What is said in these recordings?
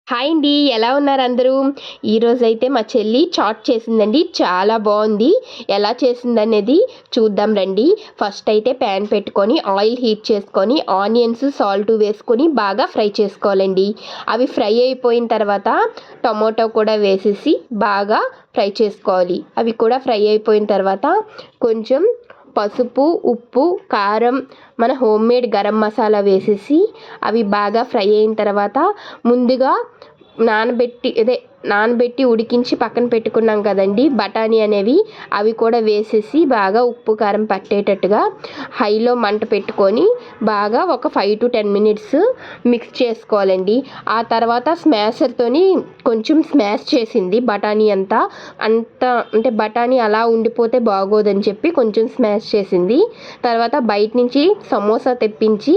Hi అండి, ఎలా ఉన్నారు అందరూ? ఈరోజైతే మా చెల్లి చాట్ చేసిందండి. చాలా బాగుంది. ఎలా చేసిందనేది చూద్దాం రండి. ఫస్ట్ అయితే ప్యాన్ పెట్టుకొని ఆయిల్ హీట్ చేసుకొని ఆనియన్స్ సాల్ట్ వేసుకొని బాగా ఫ్రై చేసుకోవాలండి. అవి ఫ్రై అయిపోయిన తర్వాత టొమాటో కూడా వేసేసి బాగా ఫ్రై చేసుకోవాలి. అవి కూడా ఫ్రై అయిపోయిన తర్వాత కొంచెం పసుపు, ఉప్పు, కారం, మన హోమ్మేడ్ గరం మసాలా వేసేసి అవి బాగా ఫ్రై అయిన తర్వాత ముందుగా నానబెట్టి ఉడికించి పక్కన పెట్టుకున్నాం కదండి బఠానీ అనేవి, అవి కూడా వేసేసి బాగా ఉప్పు కారం పట్టేటట్టుగా హైలో మంట పెట్టుకొని బాగా ఒక 5 to 10 minutes మిక్స్ చేసుకోవాలండి. ఆ తర్వాత స్మాషర్తోని కొంచెం స్మాష్ చేసింది బఠానీ అంతా. అంటే బఠానీ అలా ఉండిపోతే బాగోదని చెప్పి కొంచెం స్మాష్ చేసింది. తర్వాత బయట నుంచి సమోసా తెప్పించి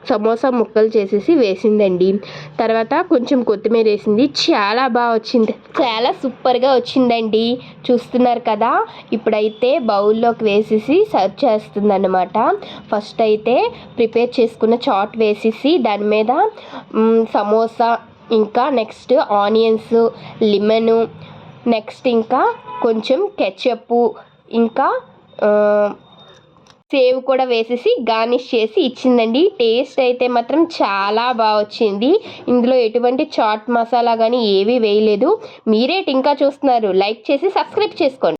సమోసా ముక్కలు చేసేసి వేసిందండి. తర్వాత కొంచెం కొత్తిమీర వేసింది. చాలా బాగా వచ్చింది, చాలా సూపర్గా వచ్చిందండి. చూస్తున్నారు కదా. ఇప్పుడైతే బౌల్లోకి వేసేసి సర్వ్ చేస్తుంది అన్నమాట. ఫస్ట్ అయితే ప్రిపేర్ చేసుకున్న చాట్ వేసేసి దాని మీద సమోసా, ఇంకా నెక్స్ట్ ఆనియన్స్, లెమను, నెక్స్ట్ ఇంకా కొంచెం కెచప్, ఇంకా సేవ్ కూడా వేసేసి గార్నిష్ చేసి ఇచ్చిందండి. టేస్ట్ అయితే మాత్రం చాలా బాగా వచ్చింది. ఇందులో ఎటువంటి చాట్ మసాలా కానీ ఏవీ వేయలేదు. మీరేంటి ఇంకా చూస్తున్నారు? లైక్ చేసి సబ్స్క్రైబ్ చేసుకోండి.